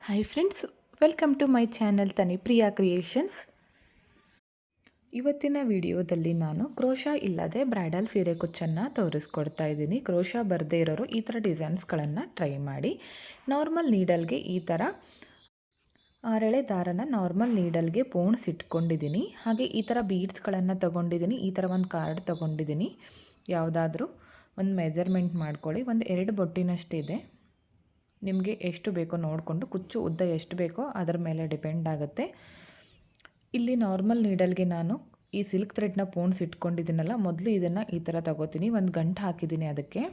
Hi friends, welcome to my channel Tanipriya creations. ಇವತ್ತಿನ ವಿಡಿಯೋದಲ್ಲಿ ನಾನು ಕ್ರೋಶಾ ಇಲ್ಲದೆ ಬ್ರೈಡಲ್ ಸೀರೆ ಕುಚ್ಚನ್ನು ತೋರಿಸ್ಕೊಡ್ತಾ ಇದ್ದೀನಿ. ಕ್ರೋಶಾ ಬರದೇ ಇರೋರು ಈ ಥರ ಡಿಸೈನ್ಸ್ಗಳನ್ನು ಟ್ರೈ ಮಾಡಿ. ನಾರ್ಮಲ್ ನೀಡಲ್ಗೆ ಈ ಥರ 6 ದಾರನ ನಾರ್ಮಲ್ ನೀಡಲ್ಗೆ ಪೋಣಿಸಿಟ್ಕೊಂಡಿದ್ದೀನಿ. ಹಾಗೆ ಈ ಥರ ಬೀಡ್ಸ್ಗಳನ್ನು ತೊಗೊಂಡಿದ್ದೀನಿ. ಈ ಥರ ಒಂದು ಕಾರ್ಡ್ ತೊಗೊಂಡಿದ್ದೀನಿ. ಯಾವುದಾದ್ರೂ ಒಂದು ಮೆಜರ್ಮೆಂಟ್ ಮಾಡ್ಕೊಳ್ಳಿ. ಒಂದು 2 ಬೊಟ್ಟಿನಷ್ಟಿದೆ. ನಿಮಗೆ ಎಷ್ಟು ಬೇಕೋ ನೋಡಿಕೊಂಡು, ಕುಚ್ಚು ಉದ್ದ ಎಷ್ಟು ಬೇಕೋ ಅದರ ಮೇಲೆ ಡಿಪೆಂಡ್ ಆಗುತ್ತೆ. ಇಲ್ಲಿ ನಾರ್ಮಲ್ ನೀಡಲ್ಗೆ ನಾನು ಈ ಸಿಲ್ಕ್ ಥ್ರೆಡ್ನ ಪೋಣಿಸಿಟ್ಕೊಂಡಿದ್ದೀನಲ್ಲ, ಮೊದಲು ಇದನ್ನು ಈ ಥರ ತಗೋತೀನಿ. ಒಂದು ಗಂಟು ಹಾಕಿದ್ದೀನಿ. ಅದಕ್ಕೆ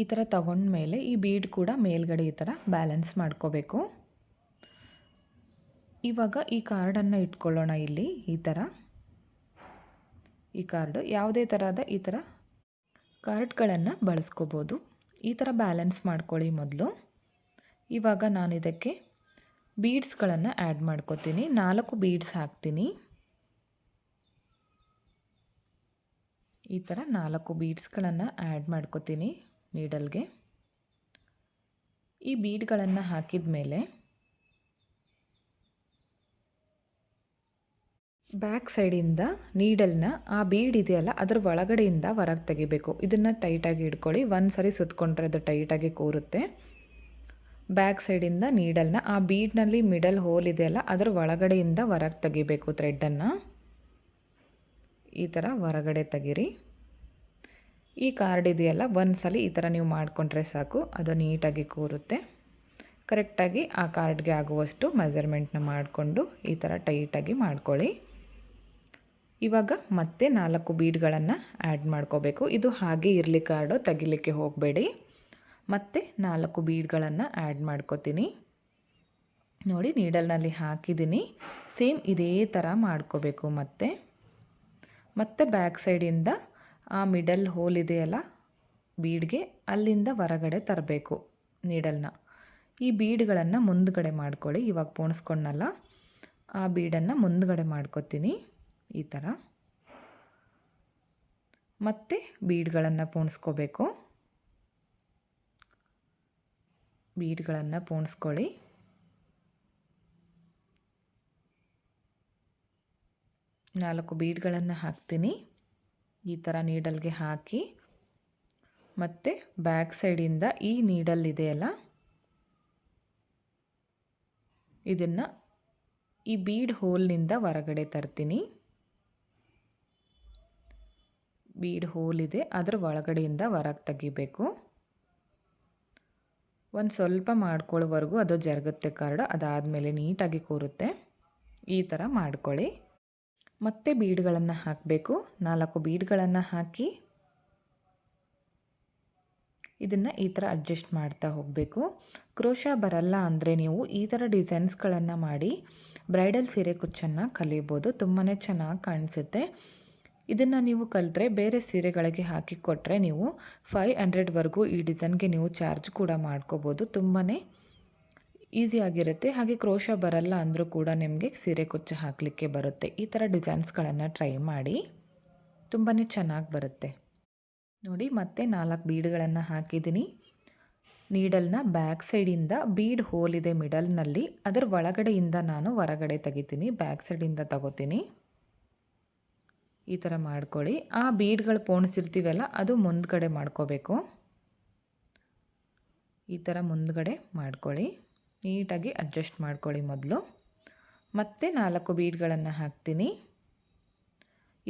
ಈ ಥರ ತಗೊಂಡ್ಮೇಲೆ ಈ ಬೀಡ್ ಕೂಡ ಮೇಲ್ಗಡೆ ಈ ಥರ ಬ್ಯಾಲೆನ್ಸ್ ಮಾಡ್ಕೋಬೇಕು. ಇವಾಗ ಈ ಕಾರ್ಡನ್ನು ಇಟ್ಕೊಳ್ಳೋಣ. ಇಲ್ಲಿ ಈ ಥರ ಈ ಕಾರ್ಡು ಯಾವುದೇ ಥರದ ಈ ಥರ ಕಾರ್ಡ್ಗಳನ್ನು ಬಳಸ್ಕೋಬೋದು. ಈ ಥರ ಬ್ಯಾಲೆನ್ಸ್ ಮಾಡ್ಕೊಳ್ಳಿ ಮೊದಲು. ಇವಾಗ ನಾನು ಇದಕ್ಕೆ ಬೀಡ್ಸ್ಗಳನ್ನು ಆ್ಯಡ್ ಮಾಡ್ಕೋತೀನಿ. 4 ಬೀಡ್ಸ್ ಹಾಕ್ತೀನಿ. ಈ ಥರ 4 ಬೀಡ್ಸ್ಗಳನ್ನು ಆ್ಯಡ್ ಮಾಡ್ಕೋತೀನಿ ನೀಡಲ್ಗೆ. ಈ ಬೀಡ್ಗಳನ್ನು ಹಾಕಿದ ಮೇಲೆ ಬ್ಯಾಕ್ ಸೈಡಿಂದ ನೀಡಲ್ನ ಆ ಬೀಡ್ ಇದೆಯಲ್ಲ ಅದರ ಒಳಗಡೆಯಿಂದ ಹೊರಗೆ ತೆಗಿಬೇಕು. ಇದನ್ನು ಟೈಟಾಗಿ ಇಟ್ಕೊಳ್ಳಿ. ಒಂದು ಸರಿ ಸುತ್ತಕೊಂಡ್ರೆ ಅದು ಟೈಟಾಗಿ ಕೂರುತ್ತೆ. ಬ್ಯಾಕ್ ಸೈಡಿಂದ ನೀಡಲ್ನ ಆ ಬೀಡ್ನಲ್ಲಿ ಮಿಡಲ್ ಹೋಲ್ ಇದೆಯಲ್ಲ ಅದರ ಒಳಗಡೆಯಿಂದ ಹೊರಗೆ ತೆಗಿಬೇಕು. ಥ್ರೆಡ್ಡನ್ನು ಈ ಥರ ಹೊರಗಡೆ ತೆಗೀರಿ. ಈ ಕಾರ್ಡ್ ಇದೆಯಲ್ಲ ಒಂದು ಸಲ ಈ ಥರ ನೀವು ಮಾಡಿಕೊಂಡ್ರೆ ಸಾಕು, ಅದು ನೀಟಾಗಿ ಕೂರುತ್ತೆ. ಕರೆಕ್ಟಾಗಿ ಆ ಕಾರ್ಡ್ಗೆ ಆಗುವಷ್ಟು ಮೆಜರ್ಮೆಂಟ್ನ ಮಾಡಿಕೊಂಡು ಈ ಥರ ಟೈಟಾಗಿ ಮಾಡ್ಕೊಳ್ಳಿ. ಇವಾಗ ಮತ್ತೆ 4 ಬೀಡ್ಗಳನ್ನು ಆ್ಯಡ್ ಮಾಡ್ಕೋಬೇಕು. ಇದು ಹಾಗೆ ಇರಲಿ, ಕಾರ್ಡು ತೆಗಿಲಿಕ್ಕೆ ಹೋಗಬೇಡಿ. ಮತ್ತೆ 4 ಬೀಡ್ಗಳನ್ನು ಆ್ಯಡ್ ಮಾಡ್ಕೋತೀನಿ. ನೋಡಿ, ನೀಡಲ್ನಲ್ಲಿ ಹಾಕಿದ್ದೀನಿ. ಸೇಮ್ ಇದೇ ಥರ ಮಾಡ್ಕೋಬೇಕು. ಮತ್ತೆ ಬ್ಯಾಕ್ ಸೈಡಿಂದ ಆ ಮಿಡಲ್ ಹೋಲ್ ಇದೆಯಲ್ಲ ಬೀಡ್ಗೆ, ಅಲ್ಲಿಂದ ಹೊರಗಡೆ ತರಬೇಕು ನೀಡಲ್ನ. ಈ ಬೀಡ್ಗಳನ್ನು ಮುಂದ್ಗಡೆ ಮಾಡ್ಕೊಳ್ಳಿ. ಇವಾಗ ಪೋಣಿಸ್ಕೊಂಡಲ್ಲ, ಆ ಬೀಡನ್ನು ಮುಂದ್ಗಡೆ ಮಾಡ್ಕೋತೀನಿ ಈ ಥರ. ಮತ್ತೆ ಬೀಡ್ಗಳನ್ನು ಪೋಣಿಸ್ಕೋಬೇಕು. ಬೀಡ್ಗಳನ್ನು ಪೋಣಿಸ್ಕೊಳ್ಳಿ. ನಾಲ್ಕು ಬೀಡ್ಗಳನ್ನು ಹಾಕ್ತೀನಿ. ಈ ಥರ ನೀಡಲ್ಗೆ ಹಾಕಿ ಮತ್ತು ಬ್ಯಾಕ್ ಸೈಡಿಂದ ಈ ನೀಡಲ್ ಇದೆಯಲ್ಲ ಇದನ್ನು ಈ ಬೀಡ್ ಹೋಲ್ನಿಂದ ಹೊರಗಡೆ ತರ್ತೀನಿ. ಬೀಡ್ ಹೋಲ್ ಇದೆ, ಅದರ ಒಳಗಡೆಯಿಂದ ಹೊರಗೆ ತೆಗಿಬೇಕು. ಒಂದು ಸ್ವಲ್ಪ ಮಾಡ್ಕೊಳ್ಳೋವರೆಗೂ ಅದು ಜರುಗುತ್ತೆ ಕಾರ್ಡ್. ಅದಾದಮೇಲೆ ನೀಟಾಗಿ ಕೂರುತ್ತೆ. ಈ ಥರ ಮಾಡ್ಕೊಳ್ಳಿ. ಮತ್ತೆ ಬೀಡ್ಗಳನ್ನು ಹಾಕಬೇಕು. 4 ಬೀಡ್ಗಳನ್ನು ಹಾಕಿ ಇದನ್ನು ಈ ಥರ ಅಡ್ಜಸ್ಟ್ ಮಾಡ್ತಾ ಹೋಗಬೇಕು. ಕ್ರೋಶಾ ಬರಲ್ಲ ಅಂದರೆ ನೀವು ಈ ಥರ ಡಿಸೈನ್ಸ್ಗಳನ್ನು ಮಾಡಿ ಬ್ರೈಡಲ್ ಸೀರೆ ಕುಚ್ಚನ್ನು ಕಲಿಬೋದು. ತುಂಬಾ ಚೆನ್ನಾಗಿ ಕಾಣಿಸುತ್ತೆ. ಇದನ್ನು ನೀವು ಕಲಿತ್ರೆ ಬೇರೆ ಸೀರೆಗಳಿಗೆ ಹಾಕಿ ಕೊಟ್ಟರೆ ನೀವು 500ವರೆಗೂ ಈ ಡಿಸೈನ್ಗೆ ನೀವು ಚಾರ್ಜ್ ಕೂಡ ಮಾಡ್ಕೋಬೋದು. ತುಂಬಾ ಈಸಿಯಾಗಿರುತ್ತೆ. ಹಾಗೆ ಕ್ರೋಶಾ ಬರಲ್ಲ ಅಂದರೂ ಕೂಡ ನಿಮಗೆ ಸೀರೆ ಕುಚ್ಚು ಹಾಕಲಿಕ್ಕೆ ಬರುತ್ತೆ. ಈ ಥರ ಡಿಸೈನ್ಸ್ಗಳನ್ನು ಟ್ರೈ ಮಾಡಿ, ತುಂಬಾ ಚೆನ್ನಾಗಿ ಬರುತ್ತೆ. ನೋಡಿ, ಮತ್ತೆ 4 ಬೀಡ್ಗಳನ್ನು ಹಾಕಿದ್ದೀನಿ. ನೀಡಲ್ನ ಬ್ಯಾಕ್ ಸೈಡಿಂದ ಬೀಡ್ ಹೋಲ್ ಇದೆ ಮಿಡಲ್ನಲ್ಲಿ, ಅದರ ಒಳಗಡೆಯಿಂದ ನಾನು ಹೊರಗಡೆ ತೆಗಿತೀನಿ. ಬ್ಯಾಕ್ ಸೈಡಿಂದ ತಗೋತೀನಿ. ಈ ಥರ ಮಾಡ್ಕೊಳ್ಳಿ. ಆ ಬೀಡ್ಗಳು ಪೋಣಿಸಿರ್ತೀವಲ್ಲ ಅದು ಮುಂದ್ಗಡೆ ಮಾಡ್ಕೋಬೇಕು. ಈ ಥರ ಮುಂದ್ಗಡೆ ಮಾಡ್ಕೊಳ್ಳಿ. ನೀಟಾಗಿ ಅಡ್ಜಸ್ಟ್ ಮಾಡ್ಕೊಳ್ಳಿ ಮೊದಲು. ಮತ್ತೆ 4 ಬೀಡ್ಗಳನ್ನು ಹಾಕ್ತೀನಿ.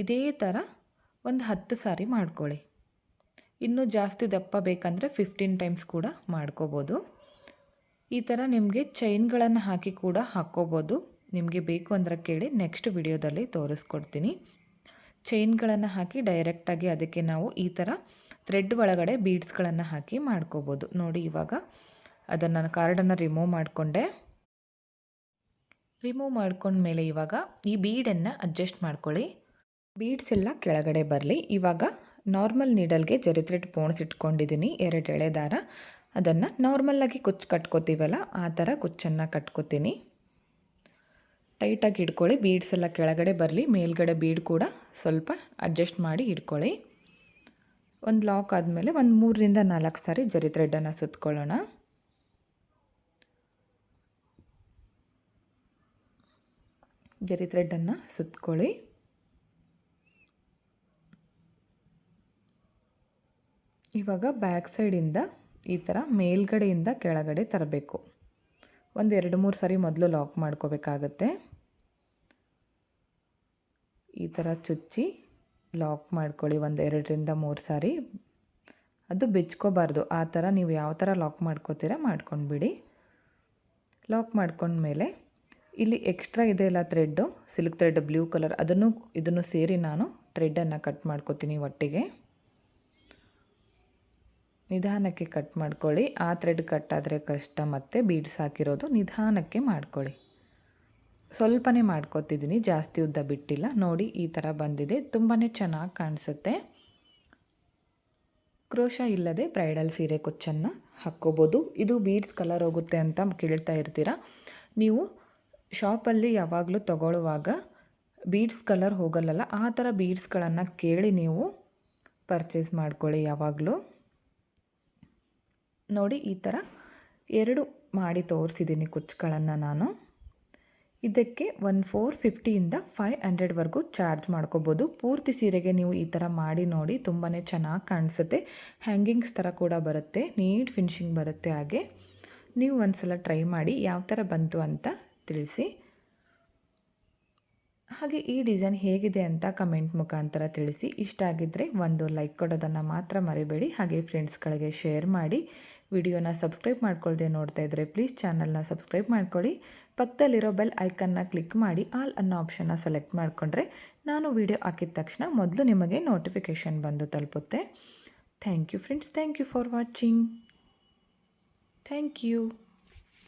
ಇದೇ ಥರ ಒಂದು 10 ಸಾರಿ ಮಾಡ್ಕೊಳ್ಳಿ. ಇನ್ನೂ ಜಾಸ್ತಿ ದಪ್ಪ ಬೇಕಂದರೆ 15 ಟೈಮ್ಸ್ ಕೂಡ ಮಾಡ್ಕೋಬೋದು. ಈ ಥರ ನಿಮಗೆ ಚೈನ್ಗಳನ್ನು ಹಾಕಿ ಕೂಡ ಹಾಕ್ಕೋಬೋದು. ನಿಮಗೆ ಬೇಕು ಅಂದರೆ ಕೇಳಿ, ನೆಕ್ಸ್ಟ್ ವಿಡಿಯೋದಲ್ಲಿ ತೋರಿಸ್ಕೊಡ್ತೀನಿ. ಚೈನ್ಗಳನ್ನು ಹಾಕಿ ಡೈರೆಕ್ಟಾಗಿ ಅದಕ್ಕೆ ನಾವು ಈ ಥರ ಥ್ರೆಡ್ ಒಳಗಡೆ ಬೀಡ್ಸ್ಗಳನ್ನು ಹಾಕಿ ಮಾಡ್ಕೋಬೋದು. ನೋಡಿ, ಇವಾಗ ಅದನ್ನು ಕಾರ್ಡನ್ನು ರಿಮೂವ್ ಮಾಡಿಕೊಂಡೆ. ರಿಮೂವ್ ಮಾಡ್ಕೊಂಡ್ಮೇಲೆ ಇವಾಗ ಈ ಬೀಡನ್ನು ಅಡ್ಜಸ್ಟ್ ಮಾಡ್ಕೊಳ್ಳಿ. ಬೀಡ್ಸ್ ಎಲ್ಲ ಕೆಳಗಡೆ ಬರಲಿ. ಇವಾಗ ನಾರ್ಮಲ್ ನೀಡಲ್ಗೆ ಜರಿ ಥ್ರೆಡ್ ಪೋಣಿಸಿಟ್ಕೊಂಡಿದ್ದೀನಿ. 2 ಎಳೆ ದಾರ, ಅದನ್ನು ನಾರ್ಮಲ್ಲಾಗಿ ಕುಚ್ಚು ಕಟ್ಕೋತೀವಲ್ಲ ಆ ಥರ ಕುಚ್ಚನ್ನು ಕಟ್ಕೋತೀನಿ. ಟೈಟಾಗಿ ಇಟ್ಕೊಳ್ಳಿ. ಬೀಡ್ಸ್ ಎಲ್ಲ ಕೆಳಗಡೆ ಬರಲಿ. ಮೇಲ್ಗಡೆ ಬೀಡ್ ಕೂಡ ಸ್ವಲ್ಪ ಅಡ್ಜಸ್ಟ್ ಮಾಡಿ ಇಟ್ಕೊಳ್ಳಿ. ಒಂದು ಲಾಕ್ ಆದಮೇಲೆ ಒಂದು 3 ರಿಂದ 4 ಸಾರಿ ಜರಿ ಥ್ರೆಡ್ಡನ್ನು ಸುತ್ಕೊಳ್ಳೋಣ. ಜರಿ ಥ್ರೆಡನ್ನು ಸುತ್ಕೊಳ್ಳಿ. ಇವಾಗ ಬ್ಯಾಕ್ ಸೈಡಿಂದ ಈ ಥರ ಮೇಲ್ಗಡೆಯಿಂದ ಕೆಳಗಡೆ ತರಬೇಕು. ಒಂದು 2-3 ಸಾರಿ ಮೊದಲು ಲಾಕ್ ಮಾಡ್ಕೋಬೇಕಾಗತ್ತೆ. ಈ ಥರ ಚುಚ್ಚಿ ಲಾಕ್ ಮಾಡ್ಕೊಳ್ಳಿ 2-3 ಸಾರಿ. ಅದು ಬಿಚ್ಕೋಬಾರ್ದು. ಆ ಥರ ನೀವು ಯಾವ ಥರ ಲಾಕ್ ಮಾಡ್ಕೋತೀರಾ ಮಾಡ್ಕೊಂಡ್ಬಿಡಿ. ಲಾಕ್ ಮಾಡ್ಕೊಂಡ್ಮೇಲೆ ಇಲ್ಲಿ ಎಕ್ಸ್ಟ್ರಾ ಇದೆ ಅಲ್ಲ thread, silk thread blue colour, ಇದನ್ನು ಸೇರಿ ನಾನು ಥ್ರೆಡನ್ನು ಕಟ್ ಮಾಡ್ಕೋತೀನಿ ಒಟ್ಟಿಗೆ. ನಿಧಾನಕ್ಕೆ ಕಟ್ ಮಾಡ್ಕೊಳ್ಳಿ. ಆ ಥ್ರೆಡ್ ಕಟ್ ಆದರೆ ಕಷ್ಟ, ಮತ್ತು ಬೀಡ್ಸ್ ಹಾಕಿರೋದು ನಿಧಾನಕ್ಕೆ ಮಾಡ್ಕೊಳ್ಳಿ. ಸ್ವಲ್ಪನೇ ಮಾಡ್ಕೊತಿದ್ದೀನಿ, ಜಾಸ್ತಿ ಉದ್ದ ಬಿಟ್ಟಿಲ್ಲ. ನೋಡಿ ಈ ಥರ ಬಂದಿದೆ, ತುಂಬಾ ಚೆನ್ನಾಗಿ ಕಾಣಿಸುತ್ತೆ. ಕ್ರೋಶ ಇಲ್ಲದೆ ಬ್ರೈಡಲ್ ಸೀರೆ ಕುಚ್ಚನ್ನು ಹಾಕ್ಕೋಬೋದು. ಇದು ಬೀಡ್ಸ್ ಕಲರ್ ಹೋಗುತ್ತೆ ಅಂತ ಕೇಳ್ತಾ ಇರ್ತೀರ. ನೀವು ಶಾಪಲ್ಲಿ ಯಾವಾಗಲೂ ತಗೊಳ್ಳುವಾಗ ಬೀಡ್ಸ್ ಕಲರ್ ಹೋಗಲ್ಲ, ಆ ಥರ ಬೀಡ್ಸ್ಗಳನ್ನು ಕೇಳಿ ನೀವು ಪರ್ಚೇಸ್ ಮಾಡ್ಕೊಳ್ಳಿ ಯಾವಾಗಲೂ. ನೋಡಿ ಈ ಥರ 2 ಮಾಡಿ ತೋರಿಸಿದ್ದೀನಿ ಕುಚ್ಚುಗಳನ್ನು ನಾನು. ಇದಕ್ಕೆ 450 500ವರೆಗೂ ಚಾರ್ಜ್ ಮಾಡ್ಕೋಬೋದು. ಪೂರ್ತಿ ಸೀರೆಗೆ ನೀವು ಈ ಥರ ಮಾಡಿ ನೋಡಿ, ತುಂಬಾ ಚೆನ್ನಾಗಿ ಕಾಣಿಸುತ್ತೆ. ಹ್ಯಾಂಗಿಂಗ್ಸ್ ಥರ ಕೂಡ ಬರುತ್ತೆ, ನೀಟ್ ಫಿನಿಶಿಂಗ್ ಬರುತ್ತೆ. ಹಾಗೆ ನೀವು ಒಂದು ಸಲ ಟ್ರೈ ಮಾಡಿ ಯಾವ ಥರ ಬಂತು ಅಂತ ತಿಳಿಸಿ. ಹಾಗೆ ಈ ಡಿಸೈನ್ ಹೇಗಿದೆ ಅಂತ ಕಮೆಂಟ್ ಮುಖಾಂತರ ತಿಳಿಸಿ. ಇಷ್ಟ ಆಗಿದ್ದರೆ ಒಂದು ಲೈಕ್ ಕೊಡೋದನ್ನು ಮಾತ್ರ ಮರಿಬೇಡಿ. ಹಾಗೆ ಫ್ರೆಂಡ್ಸ್ಗಳಿಗೆ ಶೇರ್ ಮಾಡಿ. ವಿಡಿಯೋನ ಸಬ್ಸ್ಕ್ರೈಬ್ ಮಾಡ್ಕೊಳ್ಳದೆ ನೋಡ್ತಾ ಇದ್ದರೆ ಪ್ಲೀಸ್ ಚಾನಲ್ನ ಸಬ್ಸ್ಕ್ರೈಬ್ ಮಾಡ್ಕೊಳ್ಳಿ. ಪಕ್ಕದಲ್ಲಿರೋ ಬೆಲ್ ಐಕನ್ನ ಕ್ಲಿಕ್ ಮಾಡಿ ಆಲ್ ಅನ್ನೋ ಆಪ್ಷನ್ನ ಸೆಲೆಕ್ಟ್ ಮಾಡಿಕೊಂಡ್ರೆ ನಾನು ವಿಡಿಯೋ ಹಾಕಿದ ತಕ್ಷಣ ಮೊದಲು ನಿಮಗೆ ನೋಟಿಫಿಕೇಷನ್ ಬಂದು ತಲುಪುತ್ತೆ. Thank you friends, thank you for watching. Thank you.